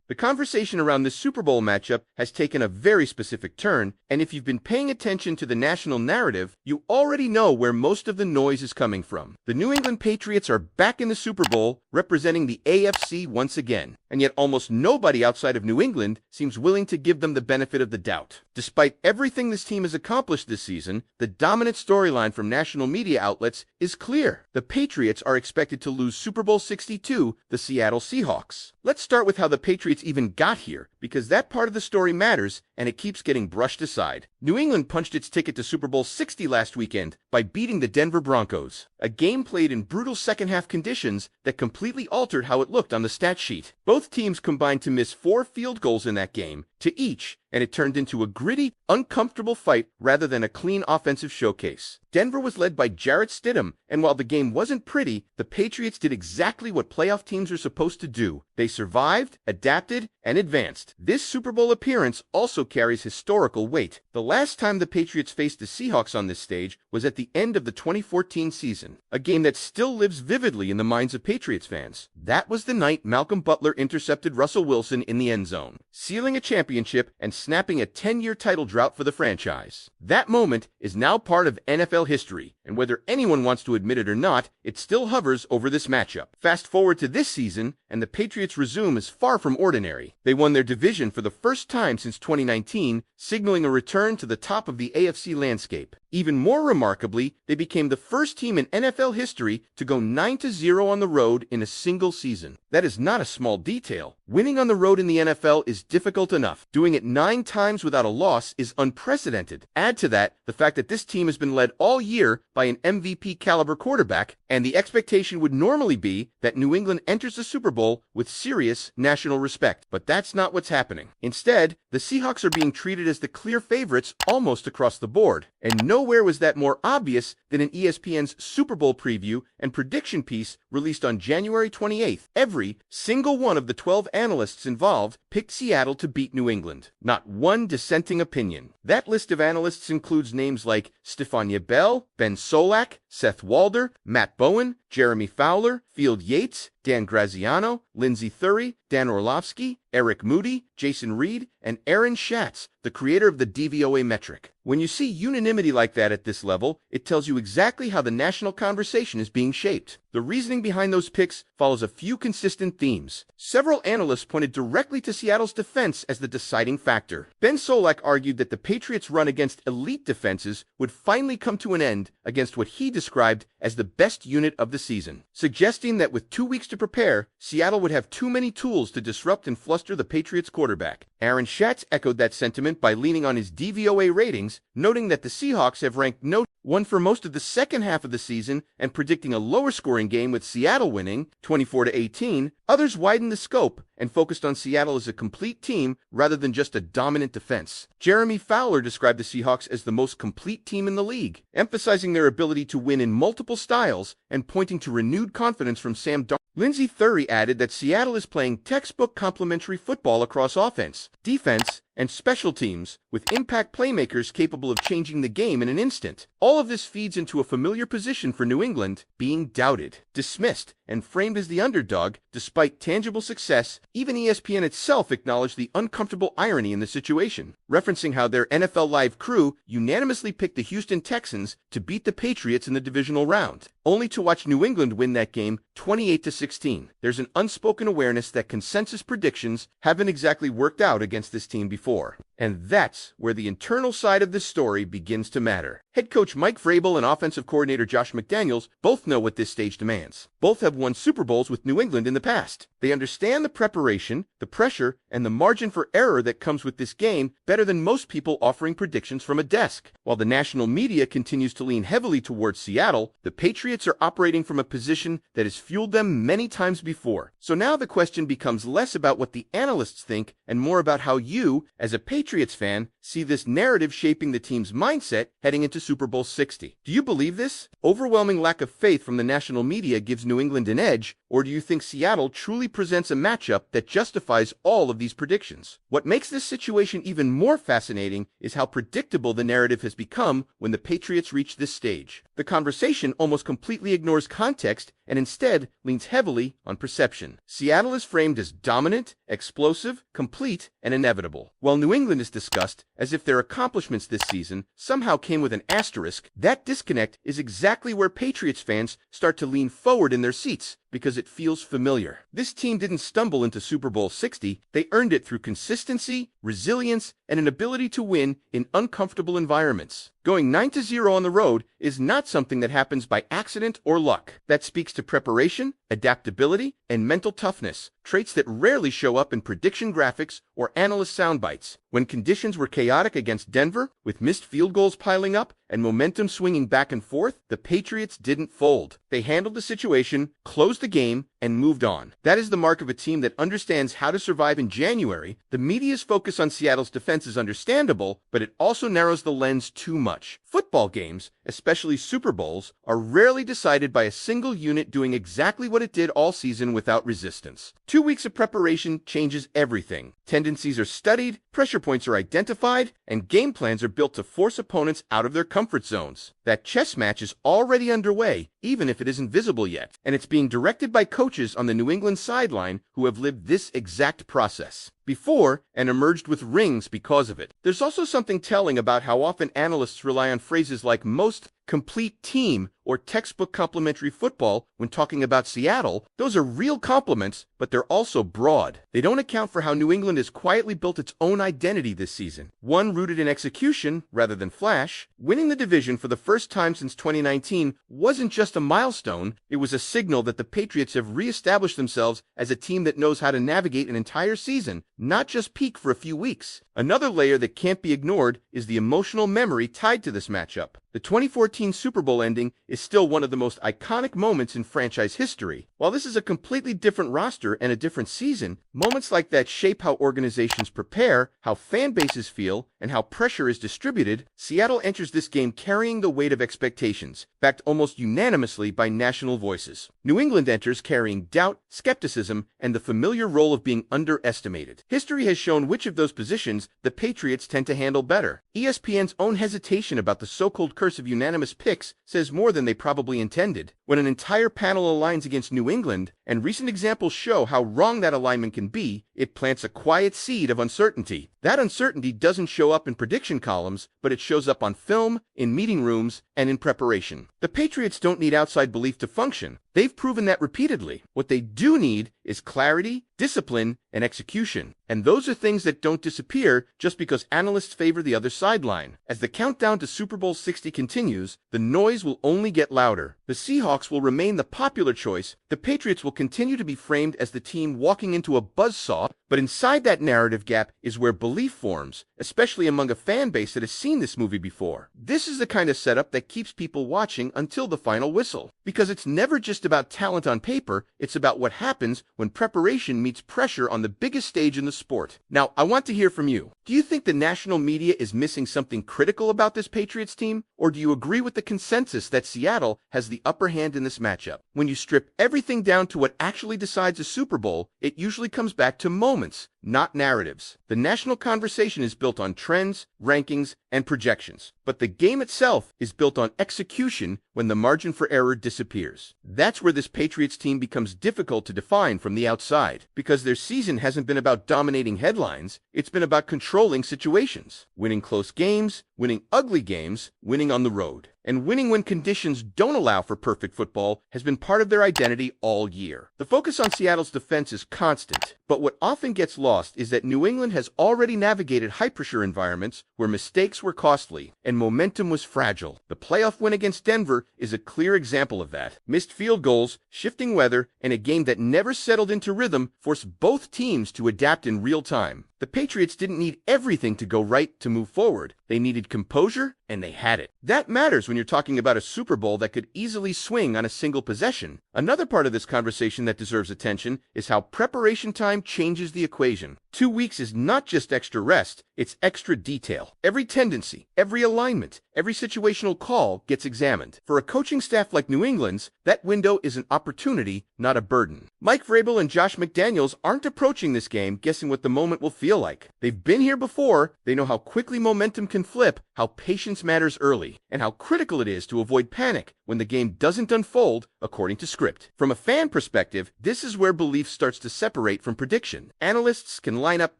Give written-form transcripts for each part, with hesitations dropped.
The conversation around this Super Bowl matchup has taken a very specific turn, and if you've been paying attention to the national narrative, you already know where most of the noise is coming from. The New England Patriots are back in the Super Bowl, representing the AFC once again, and yet almost nobody outside of New England seems willing to give them the benefit of the doubt. Despite everything this team has accomplished this season, the dominant storyline from national media outlets is clear. The Patriots are expected to lose Super Bowl 62, the Seattle Seahawks. Let's start with how the Patriots even got here, because that part of the story matters, and it keeps getting brushed aside. New England punched its ticket to Super Bowl 60 last weekend by beating the Denver Broncos, a game played in brutal second-half conditions that completely altered how it looked on the stat sheet. Both teams combined to miss 4 field goals in that game, to each, and it turned into a gritty, uncomfortable fight rather than a clean offensive showcase. Denver was led by Jarrett Stidham, and while the game wasn't pretty, the Patriots did exactly what playoff teams are supposed to do. They survived, adapted, and advanced. This Super Bowl appearance also carries historical weight. The last time the Patriots faced the Seahawks on this stage was at the end of the 2014 season, a game that still lives vividly in the minds of Patriots fans. That was the night Malcolm Butler intercepted Russell Wilson in the end zone, sealing a championship and snapping a 10-year title drought for the franchise. That moment is now part of NFL history, and whether anyone wants to admit it or not, it still hovers over this matchup. Fast forward to this season, and the Patriots resume as far from ordinary. They won their division for the first time since 2019, signaling a return to the top of the AFC landscape. Even more remarkably, they became the first team in NFL history to go 9-0 on the road in a single season. That is not a small detail. Winning on the road in the NFL is difficult enough. Doing it 9 times without a loss is unprecedented. Add to that the fact that this team has been led all year by an MVP-caliber quarterback, and the expectation would normally be that New England enters the Super Bowl with serious national respect. But that's not what's happening. Instead, the Seahawks are being treated as the clear favorites almost across the board, and nowhere was that more obvious than in ESPN's Super Bowl preview and prediction piece released on January 28th. Every single one of the 12 analysts involved picked Seattle to beat New England. Not one dissenting opinion. That list of analysts includes names like Stephania Bell, Ben Solak, Seth Walder, Matt Bowen, Jeremy Fowler, Field Yates, Dan Graziano, Lindsey Thury, Dan Orlovsky, Eric Moody, Jason Reed, and Aaron Schatz, the creator of the DVOA metric. When you see unanimity like that at this level, it tells you exactly how the national conversation is being shaped. The reasoning behind those picks follows a few consistent themes. Several analysts pointed directly to Seattle's defense as the deciding factor. Ben Solak argued that the Patriots' run against elite defenses would finally come to an end against what he described as the best unit of the season, suggesting that with 2 weeks to prepare, Seattle would have too many tools to disrupt and fluster the Patriots quarterback. Aaron Schatz echoed that sentiment by leaning on his DVOA ratings, noting that the Seahawks have ranked no 1 for most of the second half of the season and predicting a lower-scoring game with Seattle winning 24-18. Others widened the scope and focused on Seattle as a complete team rather than just a dominant defense. Jeremy Fowler described the Seahawks as the most complete team in the league, emphasizing their ability to win in multiple styles and pointing to renewed confidence from Sam Darnold. Lindsey Thury added that Seattle is playing textbook complementary football across offense, defense, and special teams, with impact playmakers capable of changing the game in an instant. All of this feeds into a familiar position for New England, being doubted, dismissed, and framed as the underdog. Despite tangible success, even ESPN itself acknowledged the uncomfortable irony in the situation, referencing how their NFL Live crew unanimously picked the Houston Texans to beat the Patriots in the divisional round, only to watch New England win that game 28-16. There's an unspoken awareness that consensus predictions haven't exactly worked out against this team before. And that's where the internal side of this story begins to matter. Head coach Mike Vrabel and offensive coordinator Josh McDaniels both know what this stage demands. Both have won Super Bowls with New England in the past. They understand the preparation, the pressure, and the margin for error that comes with this game better than most people offering predictions from a desk. While the national media continues to lean heavily towards Seattle, the Patriots are operating from a position that has fueled them many times before. So now the question becomes less about what the analysts think and more about how you, as a Patriots fan, see this narrative shaping the team's mindset heading into Super Bowl 60. Do you believe this? Overwhelming lack of faith from the national media gives New England an edge, Or do you think Seattle truly presents a matchup that justifies all of these predictions? What makes this situation even more fascinating is how predictable the narrative has become when the Patriots reach this stage. The conversation almost completely ignores context and instead leans heavily on perception. Seattle is framed as dominant, explosive, complete, and inevitable, while New England is discussed as if their accomplishments this season somehow came with an asterisk. That disconnect is exactly where Patriots fans start to lean forward in their seats because it feels familiar. This team didn't stumble into Super Bowl 60, they earned it through consistency, resilience, and an ability to win in uncomfortable environments. Going 9-0 on the road is not something that happens by accident or luck. That speaks to preparation, adaptability, and mental toughness, traits that rarely show up in prediction graphics or analyst soundbites. When conditions were chaotic against Denver, with missed field goals piling up and momentum swinging back and forth, the Patriots didn't fold. They handled the situation, closed the game, and moved on. That is the mark of a team that understands how to survive in January. The media's focus on Seattle's defense is understandable, but it also narrows the lens too much. Football games, especially Super Bowls, are rarely decided by a single unit doing exactly what it did all season without resistance. 2 weeks of preparation changes everything. Tendencies are studied, pressure points are identified, and game plans are built to force opponents out of their comfort zones. That chess match is already underway, even if it isn't visible yet, and it's being directed by coaches on the New England sideline who have lived this exact process before and emerged with rings because of it. There's also something telling about how often analysts rely on phrases like most, complete team, or textbook complimentary football when talking about Seattle. Those are real compliments, but they're also broad. They don't account for how New England has quietly built its own identity this season, one rooted in execution rather than flash. Winning the division for the first time since 2019 wasn't just a milestone, it was a signal that the Patriots have reestablished themselves as a team that knows how to navigate an entire season, not just peak for a few weeks. Another layer that can't be ignored is the emotional memory tied to this matchup. The 2014 Super Bowl ending is still one of the most iconic moments in franchise history. While this is a completely different roster and a different season, moments like that shape how organizations prepare, how fan bases feel, and how pressure is distributed. Seattle enters this game carrying the weight of expectations, backed almost unanimously by national voices. New England enters carrying doubt, skepticism, and the familiar role of being underestimated. History has shown which of those positions the Patriots tend to handle better. ESPN's own hesitation about the so-called curse of unanimous picks says more than they probably intended. When an entire panel aligns against New England, and recent examples show how wrong that alignment can be, it plants a quiet seed of uncertainty. That uncertainty doesn't show up in prediction columns, but it shows up on film, in meeting rooms, and in preparation. The Patriots don't need outside belief to function. They've proven that repeatedly. What they do need is clarity, discipline, and execution. And those are things that don't disappear just because analysts favor the other sideline. As the countdown to Super Bowl 60 continues, the noise will only get louder. The Seahawks will remain the popular choice. The Patriots will continue to be framed as the team walking into a buzzsaw, but inside that narrative gap is where belief forms, especially among a fan base that has seen this movie before. This is the kind of setup that keeps people watching until the final whistle. Because it's never just about talent on paper, it's about what happens when preparation meets pressure on the biggest stage in the sport. Now, I want to hear from you. Do you think the national media is missing something critical about this Patriots team? Or do you agree with the consensus that Seattle has the upper hand in this matchup? When you strip everything down to what actually decides a Super Bowl, it usually comes back to moments, not narratives. The national conversation is built on trends, rankings, and projections. But the game itself is built on execution when the margin for error disappears. That's where this Patriots team becomes difficult to define from the outside, because their season hasn't been about dominating headlines, it's been about controlling situations, winning close games, winning ugly games, winning on the road. And winning when conditions don't allow for perfect football has been part of their identity all year. The focus on Seattle's defense is constant, but what often gets lost is that New England has already navigated high-pressure environments where mistakes were costly and momentum was fragile. The playoff win against Denver is a clear example of that. Missed field goals, shifting weather, and a game that never settled into rhythm forced both teams to adapt in real time. The Patriots didn't need everything to go right to move forward. They needed composure, and they had it. That matters when you're talking about a Super Bowl that could easily swing on a single possession. Another part of this conversation that deserves attention is how preparation time changes the equation. 2 weeks is not just extra rest, it's extra detail. Every tendency, every alignment, every situational call gets examined. For a coaching staff like New England's, that window is an opportunity, not a burden. Mike Vrabel and Josh McDaniels aren't approaching this game guessing what the moment will feel like. They've been here before, they know how quickly momentum can flip, how patience matters early, and how critical it is to avoid panic when the game doesn't unfold according to script. From a fan perspective, this is where belief starts to separate from prediction. Analysts can line up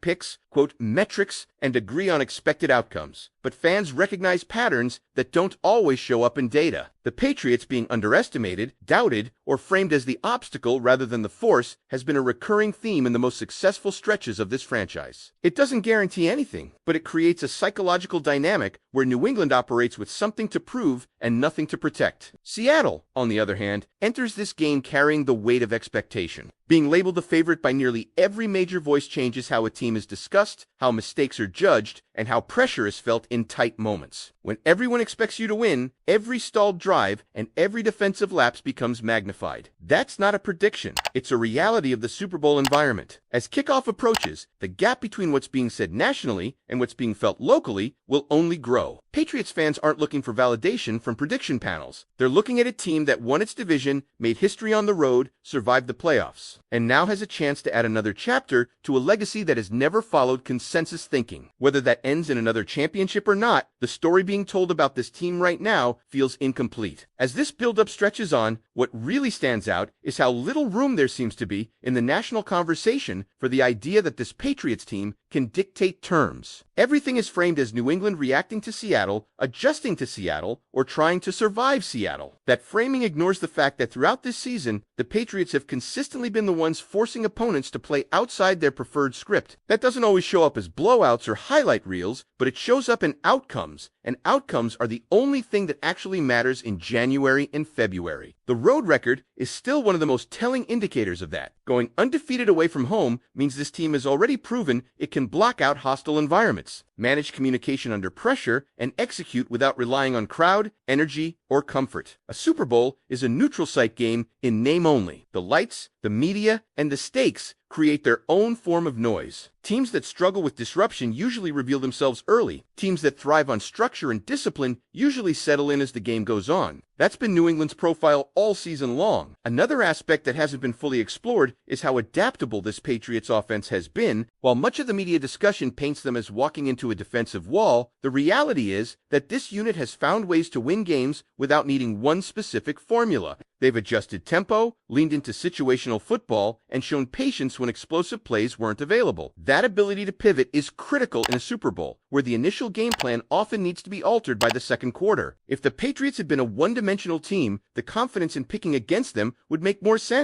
picks, quote metrics, and agree on expected outcomes, but fans recognize patterns that don't always show up in data. The Patriots being underestimated, doubted, or framed as the obstacle rather than the force has been a recurring theme in the most successful stretches of this franchise. It doesn't guarantee anything, but it creates a psychological dynamic where New England operates with something to prove and nothing to protect. Seattle, on the other hand, enters this game carrying the weight of expectation. Being labeled the favorite by nearly every major voice changes how a team is discussed, how mistakes are judged, and how pressure is felt in tight moments. When everyone expects you to win, every stalled drive and every defensive lapse becomes magnified. That's not a prediction. It's a reality of the Super Bowl environment. As kickoff approaches, the gap between what's being said nationally and what's being felt locally will only grow. Patriots fans aren't looking for validation from prediction panels. They're looking at a team that won its division, made history on the road, survived the playoffs, and now has a chance to add another chapter to a legacy that has never followed consensus thinking. Whether that ends in another championship or not, the story being told about this team right now feels incomplete. As this build-up stretches on, what really stands out is how little room there seems to be in the national conversation for the idea that this Patriots team can dictate terms. Everything is framed as New England reacting to Seattle, adjusting to Seattle, or trying to survive Seattle. That framing ignores the fact that throughout this season, the Patriots have consistently been the ones forcing opponents to play outside their preferred script. That doesn't always show up as blowouts or highlight reels, but it shows up in outcomes, and outcomes are the only thing that actually matters in January and February. The road record is still one of the most telling indicators of that. Going undefeated away from home means this team has already proven it can block out hostile environments, manage communication under pressure, and execute without relying on crowd, energy, or comfort. A Super Bowl is a neutral site game in name only. The lights, the media, and the stakes create their own form of noise. Teams that struggle with disruption usually reveal themselves early. Teams that thrive on structure and discipline usually settle in as the game goes on. That's been New England's profile all season long. Another aspect that hasn't been fully explored is how adaptable this Patriots offense has been. While much of the media discussion paints them as walking into a defensive wall, the reality is that this unit has found ways to win games without needing one specific formula. They've adjusted tempo, leaned into situational football, and shown patience when explosive plays weren't available. That ability to pivot is critical in a Super Bowl, where the initial game plan often needs to be altered by the second quarter. If the Patriots had been a one-dimensional team, the confidence in picking against them would make more sense.